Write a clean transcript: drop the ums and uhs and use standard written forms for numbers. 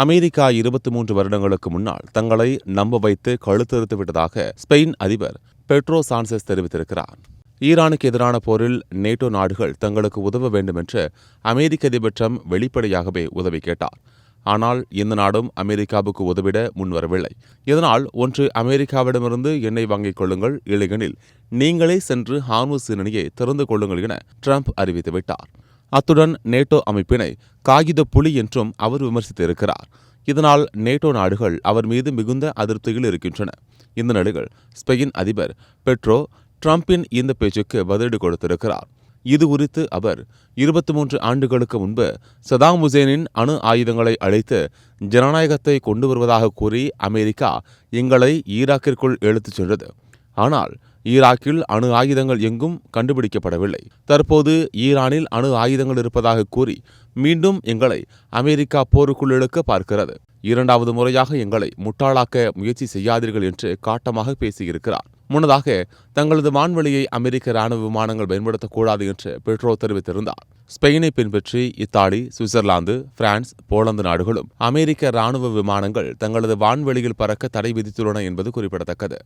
America 23 வருடங்களுக்கு முன்னால் தங்களை நம்ப வைத்து கழுத்தறுத்து விட்டதாக ஸ்பெயின் அதிபர் பெட்ரோ சான்செஸ் தெரிவித்திருக்கிறார். ஈரானுக்கு எதிரான போரில் நேட்டோ நாடுகள் தங்களுக்கு உதவ வேண்டும் என்று அமெரிக்க அதிபர் ட்ரம்ப் வெளிப்படையாகவே உதவி கேட்டார். ஆனால் எந்த நாடும் அமெரிக்காவுக்கு உதவிட முன்வரவில்லை. இதனால் ஒன்று அமெரிக்காவிடமிருந்து எண்ணெய் வாங்கிக் கொள்ளுங்கள், இல்லையெனில் நீங்களே சென்று ஹார்முஸ் நீரிணையை திறந்து கொள்ளுங்கள் என ட்ரம்ப் அறிவித்துவிட்டார். அத்துடன் நேட்டோ அமைப்பினை காகித புலி என்றும் அவர் விமர்சித்திருக்கிறார். இதனால் நேட்டோ நாடுகள் அவர் மீது மிகுந்த அதிருப்தியில் இருக்கின்றன. இந்த நிலையில் ஸ்பெயின் அதிபர் பெட்ரோ ட்ரம்பின் இந்த பேச்சுக்கு பதிலடி கொடுத்திருக்கிறார். இது குறித்து அவர் 23 ஆண்டுகளுக்கு முன்பு சதாம் ஹுசேனின் அணு ஆயுதங்களை அழைத்து ஜனநாயகத்தை கொண்டு வருவதாக கூறி அமெரிக்கா எங்களை ஈராக்கிற்குள் இழுத்துச் சென்றது. ஆனால் ஈராக்கில் அணு ஆயுதங்கள் எங்கும் கண்டுபிடிக்கப்படவில்லை. தற்போது ஈரானில் அணு ஆயுதங்கள் இருப்பதாக கூறி மீண்டும் எங்களை அமெரிக்கா போருக்குள் இழுக்க பார்க்கிறது. இரண்டாவது முறையாக எங்களை முட்டாளாக்க முயற்சி செய்யாதீர்கள் என்று காட்டமாக பேசியிருக்கிறார். முன்னதாக தங்களது வான்வெளியை அமெரிக்க ராணுவ விமானங்கள் பயன்படுத்தக்கூடாது என்று பெட்ரோ தெரிவித்திருந்தார். ஸ்பெயினை பின்பற்றி இத்தாலி, சுவிட்சர்லாந்து, பிரான்ஸ், போலந்து நாடுகளும் அமெரிக்க ராணுவ விமானங்கள் தங்களது வான்வெளியில் பறக்க தடை விதித்துள்ளன என்பது குறிப்பிடத்தக்கது.